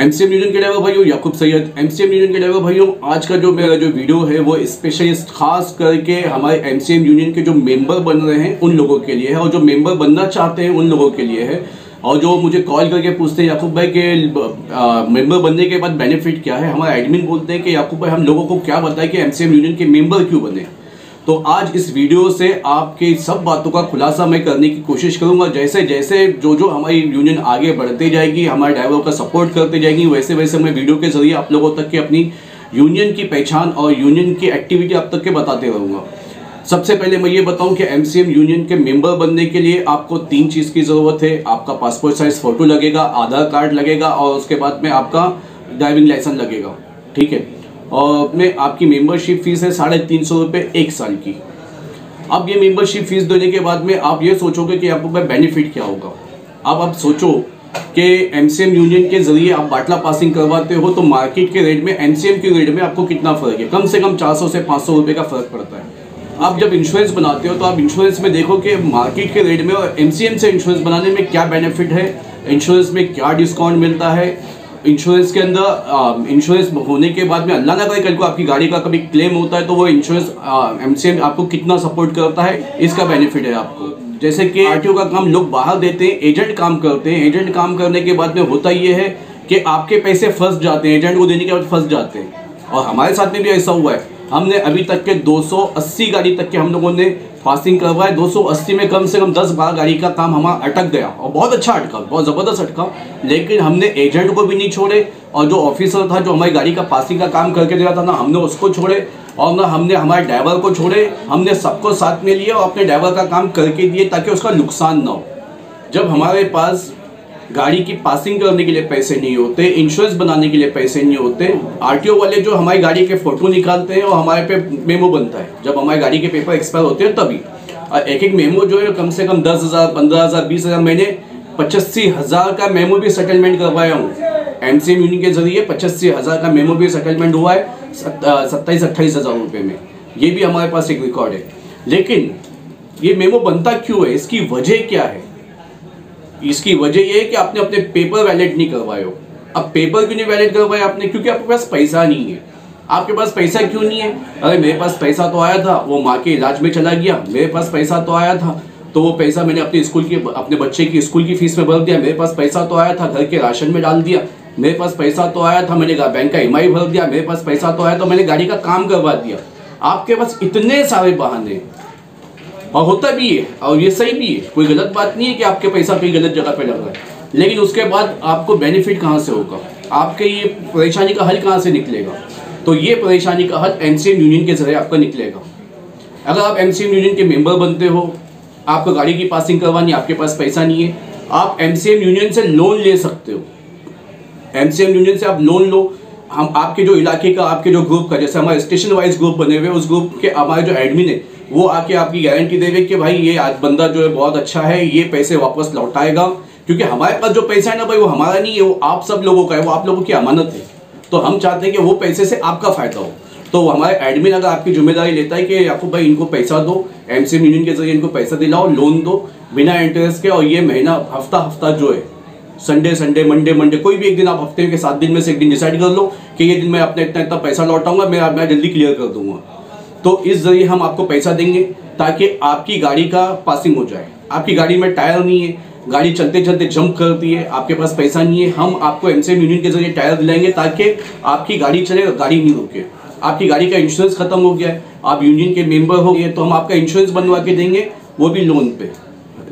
MCM union के driver भाइयों, याकूब Syed MCM union के ड्राइवर भाइयों, आज का जो मेरा जो वीडियो है वो स्पेशलिस्ट खास करके हमारे एमसीएम यूनियन के जो मेंबर बन रहे हैं उन लोगों के लिए है, और जो मेंबर बनना चाहते हैं उन लोगों के लिए है। और जो मुझे कॉल करके पूछते हैं याकूब भाई के मेंबर बनने के बाद बेनिफिट क्या है, हमारे एडमिन बोलते हैं कि याकूब भाई हम लोगों को क्या बताएं कि एमसीएम यूनियन के मेंबर क्यों बने। तो आज इस वीडियो से आपके सब बातों का खुलासा मैं करने की कोशिश करूंगा। जैसे जैसे जो हमारी यूनियन आगे बढ़ते जाएगी, हमारे ड्राइवर का सपोर्ट करते जाएगी, वैसे वैसे मैं वीडियो के जरिए आप लोगों तक के अपनी यूनियन की पहचान और यूनियन की एक्टिविटी आप तक के बताते रहूँगा। सबसे पहले मैं ये बताऊं कि एमसीएम यूनियन के मेंबर बनने के लिए आपको 3 चीज़ की ज़रूरत है। आपका पासपोर्ट साइज फ़ोटो लगेगा, आधार कार्ड लगेगा और उसके बाद में आपका ड्राइविंग लाइसेंस लगेगा, ठीक है। और में आपकी मेंबरशिप फीस है 350 रुपये 1 साल की। अब ये मेंबरशिप फीस देने के बाद में आप ये सोचोगे कि आपको बेनिफिट क्या होगा। अब आप सोचो कि एमसीएम यूनियन के जरिए आप बाटला पासिंग करवाते हो तो मार्केट के रेट में एमसीएम के रेट में आपको कितना फ़र्क है, कम से कम 400 से 500 रुपये का फ़र्क पड़ता है। आप जब इंश्योरेंस बनाते हो तो आप इंश्योरेंस में देखो कि मार्केट के रेट में और एमसीएम से इंश्योरेंस बनाने में क्या बेनिफिट है, इंश्योरेंस में क्या डिस्काउंट मिलता है। इंश्योरेंस के अंदर इंश्योरेंस होने के बाद में अल्लाह ना करे कल को आपकी गाड़ी का कभी क्लेम होता है तो वो इंश्योरेंस एमसीएम आपको कितना सपोर्ट करता है, इसका बेनिफिट है आपको। जैसे कि आरटीओ का काम लोग बाहर देते हैं, एजेंट काम करते हैं। एजेंट काम करने के बाद में होता ये है कि आपके पैसे फंस जाते हैं, एजेंट को देने के बाद फंस जाते हैं। और हमारे साथ में भी ऐसा हुआ है। हमने अभी तक के 280 गाड़ी तक के हम लोगों ने पासिंग करवाए। 280 में कम से कम 10-12 गाड़ी का काम हमारा अटक गया और बहुत अच्छा अटका, बहुत ज़बरदस्त अटका। लेकिन हमने एजेंट को भी नहीं छोड़े और जो ऑफिसर था जो हमारी गाड़ी का पासिंग का काम करके दे रहा था ना हमने उसको छोड़े और ना हमने हमारे ड्राइवर को छोड़े। हमने सबको साथ में लिया और अपने ड्राइवर का काम करके दिए ताकि उसका नुकसान ना हो। जब हमारे पास गाड़ी की पासिंग करने के लिए पैसे नहीं होते, इंश्योरेंस बनाने के लिए पैसे नहीं होते, आरटीओ वाले जो हमारी गाड़ी के फोटो निकालते हैं और हमारे पे मेमो बनता है। जब हमारी गाड़ी के पेपर एक्सपायर होते हैं तभी एक मेमो जो है कम से कम 10,000, 15,000, 20,000, मैंने 85,000 का मेमो भी सेटलमेंट करवाया हूँ एमसीएम यूनियन के जरिए। 85,000 का मेमो भी सेटलमेंट हुआ है 27-28,000 रुपये में। ये भी हमारे पास एक रिकॉर्ड है। लेकिन ये मेमो बनता क्यों है, इसकी वजह क्या है? इसकी वजह यह है कि आपने अपने पेपर वैलिड नहीं करवाए हो। अब पेपर क्यों नहीं वैलिड करवाए आपने? क्योंकि आपके पास पैसा नहीं है। आपके पास पैसा क्यों नहीं है? अरे मेरे पास पैसा तो आया था, वो माँ के इलाज में चला गया। मेरे पास पैसा तो आया था तो वो पैसा मैंने अपने बच्चे की स्कूल की फीस में भर दिया। मेरे पास पैसा तो आया था, घर के राशन में डाल दिया। मेरे पास पैसा तो आया था, मैंने बैंक का EMI भर दिया। मेरे पास पैसा तो आया तो मैंने गाड़ी का काम करवा दिया। आपके पास इतने सारे बहाने, और होता भी है और ये सही भी है, कोई गलत बात नहीं है कि आपके पैसा कहीं गलत जगह पे लग रहा है। लेकिन उसके बाद आपको बेनिफिट कहाँ से होगा, आपके ये परेशानी का हल कहाँ से निकलेगा? तो ये परेशानी का हल एमसीएम यूनियन के जरिए आपका निकलेगा। अगर आप एमसीएम यूनियन के मेंबर बनते हो, आपको गाड़ी की पासिंग करवानी, आपके पास पैसा नहीं है, आप एमसीएम यूनियन से लोन ले सकते हो। एमसीएम यूनियन से आप लोन लो। हम आपके जो इलाके का, आपके जो ग्रुप का, जैसे हमारे स्टेशन वाइज ग्रुप बने हुए, उस ग्रुप के हमारे जो एडमिन है वो आके आपकी गारंटी देवे कि भाई ये आज बंदा जो है बहुत अच्छा है, ये पैसे वापस लौटाएगा। क्योंकि हमारे पास जो पैसा है ना भाई वो हमारा नहीं है, वो आप सब लोगों का है, वो आप लोगों की अमानत है। तो हम चाहते हैं कि वो पैसे से आपका फायदा हो। तो हमारे एडमिन अगर आपकी जिम्मेदारी लेता है कि याकूब भाई इनको पैसा दो, एमसीएम यूनियन के जरिए इनको पैसा दिलाओ, लोन दो बिना इंटरेस्ट के, और ये महीना हफ्ता जो है संडे, मंडे, कोई भी एक दिन आप हफ्ते के 7 दिन में से एक दिन डिसाइड कर लो कि ये दिन मैं अपने इतना पैसा लौटाऊंगा, मैं जल्दी क्लियर कर दूंगा। तो इस जरिए हम आपको पैसा देंगे ताकि आपकी गाड़ी का पासिंग हो जाए। आपकी गाड़ी में टायर नहीं है, गाड़ी चलते चलते जंप करती है, आपके पास पैसा नहीं है, हम आपको एमसीएम यूनियन के जरिए टायर दिलाएंगे ताकि आपकी गाड़ी चले, गाड़ी नहीं रुके। आपकी गाड़ी का इंश्योरेंस खत्म हो गया है, आप यूनियन के मेंबर हो गए, तो हम आपका इंश्योरेंस बनवा के देंगे, वो भी लोन पे।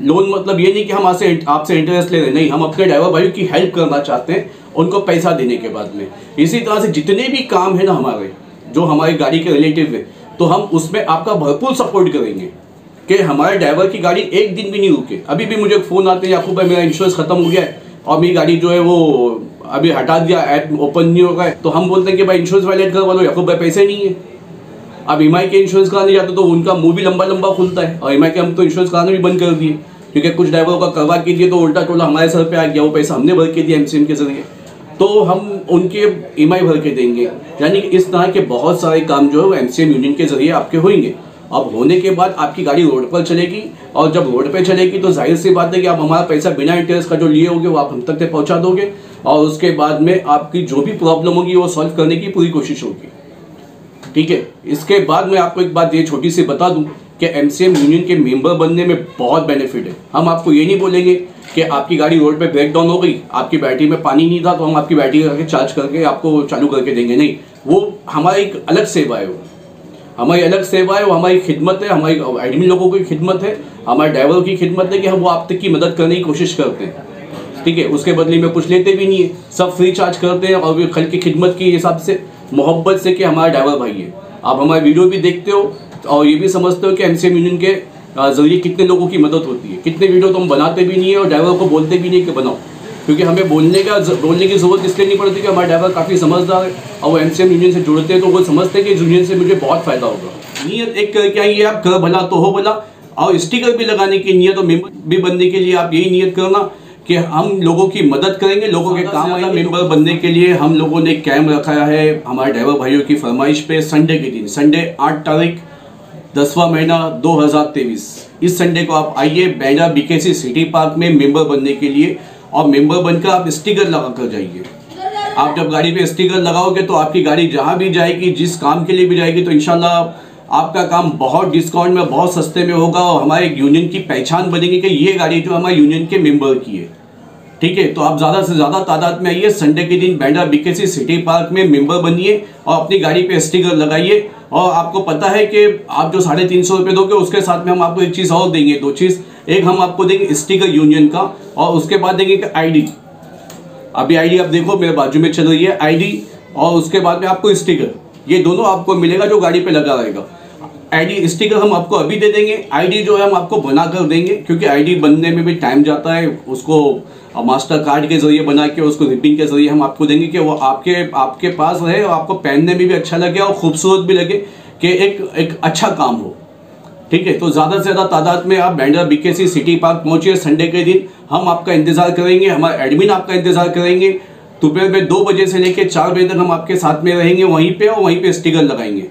लोन मतलब ये नहीं कि हम आपसे इंटरेस्ट ले रहे, नहीं, हम अपने ड्राइवर भाइयों की हेल्प करना चाहते हैं उनको पैसा देने के बाद में। इसी तरह से जितने भी काम है ना हमारे, जो हमारी गाड़ी के रिलेटिव है, तो हम उसमें आपका भरपूर सपोर्ट करेंगे कि हमारे ड्राइवर की गाड़ी एक दिन भी नहीं रुके। अभी भी मुझे फ़ोन आते हैं, याकूब भाई मेरा इंश्योरेंस खत्म हो गया है और मेरी गाड़ी जो है वो अभी हटा दिया, ऐप ओपन नहीं होगा है। तो हम बोलते हैं कि भाई इंश्योरेंस वैलिड करवा लो, याकूब भाई पैसे नहीं है। अब EMI के इंश्योरेंस कराने जाते तो उनका मुँह भी लंबा खुलता है, और EMI के हम तो इंश्योरेंस कराना भी बंद कर दिए क्योंकि कुछ ड्राइवरों का करवा के दिए तो उल्टा टोला हमारे सर पे आ गया, वो पैसा हमने भर के दिया एमसीएम के जरिए, तो हम उनके EMI भर के देंगे। यानी कि इस तरह के बहुत सारे काम जो है वो एमसीएम यूनियन के जरिए आपके होंगे। अब होने के बाद आपकी गाड़ी रोड पर चलेगी, और जब रोड पे चलेगी तो जाहिर सी बात है कि आप हमारा पैसा बिना इंटरेस्ट का जो लिए होगे वो आप हम तक पहुंचा दोगे। और उसके बाद में आपकी जो भी प्रॉब्लम होगी वो सॉल्व करने की पूरी कोशिश होगी। ठीक है, इसके बाद मैं आपको एक बात ये छोटी सी बता दूं कि एमसीएम यूनियन के मेंबर बनने में बहुत बेनिफिट है। हम आपको ये नहीं बोलेंगे कि आपकी गाड़ी रोड पे ब्रेक डाउन हो गई, आपकी बैटरी में पानी नहीं था तो हम आपकी बैटरी करके चार्ज करके आपको चालू करके देंगे, नहीं। वो हमारी एक अलग सेवा है, वो हमारी अलग सेवा है, वो हमारी खिदमत है, हमारी एडमिन लोगों की खिदमत है, हमारे ड्राइवर की खिदमत है कि हम वो आप तक की मदद करने की कोशिश करते हैं। ठीक है, उसके बदले में कुछ लेते भी नहीं है, सब फ्री चार्ज करते हैं और कल की खिदमत के हिसाब से, मोहब्बत से कि हमारा ड्राइवर भाई है। आप हमारे वीडियो भी देखते हो और ये भी समझते हो कि एमसीएम यूनियन के जरिए कितने लोगों की मदद होती है। कितने वीडियो तो हम बनाते भी नहीं है और ड्राइवर को बोलते भी नहीं कि बनाओ, क्योंकि हमें बोलने की ज़रूरत इसलिए नहीं पड़ती कि हमारे ड्राइवर काफ़ी समझदार है और वो एमसीएम यूनियन से जुड़ते हैं तो वो समझते हैं कि इस यूनियन से मुझे बहुत फ़ायदा होगा। नीयत एक करके आइए आप, कर भला तो हो भला। और स्टिकर भी लगाने की नीयत और मेंबर भी बनने के लिए आप यही नीयत करना कि हम लोगों की मदद करेंगे, लोगों के काम आएगा। मेंबर बनने के लिए हम लोगों ने कैंप रखा है हमारे ड्राइवर भाइयों की फरमाइश पे, संडे के दिन, संडे 8 तारीख 10वां महीना 2023, इस संडे को आप आइए बांद्रा बीकेसी सिटी पार्क में मेंबर बनने के लिए। और मेंबर बनकर आप स्टिकर लगा कर जाइए। आप जब गाड़ी पे स्टिकर लगाओगे तो आपकी गाड़ी जहाँ भी जाएगी, जिस काम के लिए भी जाएगी, तो इंशाल्लाह आपका काम बहुत डिस्काउंट में, बहुत सस्ते में होगा और हमारे यूनियन की पहचान बनेगी कि ये गाड़ी जो हमारे यूनियन के मेंबर की है। ठीक है, तो आप ज़्यादा से ज़्यादा तादाद में आइए, संडे के दिन बांद्रा बीकेसी सिटी पार्क में मेंबर बनिए और अपनी गाड़ी पे स्टिकर लगाइए। और आपको पता है कि आप जो 350 रुपये दोगे उसके साथ में हम आपको एक चीज़ और देंगे, 2 चीज़। एक हम आपको देंगे स्टिकर यूनियन का और उसके बाद देंगे कि आईडी। अभी आईडी आप देखो मेरे बाजू में चल रही है आईडी, और उसके बाद में आपको स्टिकर, ये दोनों आपको मिलेगा जो गाड़ी पे लगा रहेगा। आईडी स्टिकर हम आपको अभी दे देंगे, आईडी जो है हम आपको बना कर देंगे, क्योंकि आईडी बनने में भी टाइम जाता है। उसको मास्टर कार्ड के जरिए बना के उसको रिपिंग के जरिए हम आपको देंगे कि वो आपके पास रहे और आपको पहनने में भी अच्छा लगे और खूबसूरत भी लगे कि एक अच्छा काम हो। ठीक है, तो ज़्यादा से ज़्यादा तादाद में आप बांद्रा बीकेसी सिटी पार्क पहुँचिए संडे के दिन। हम आपका इंतज़ार करेंगे, हमारे एडमिन आपका इंतज़ार करेंगे। दोपहर में 2 बजे से लेकर 4 बजे तक हम आपके साथ में रहेंगे वहीं पे, और वहीं पे स्टिकर लगाएंगे।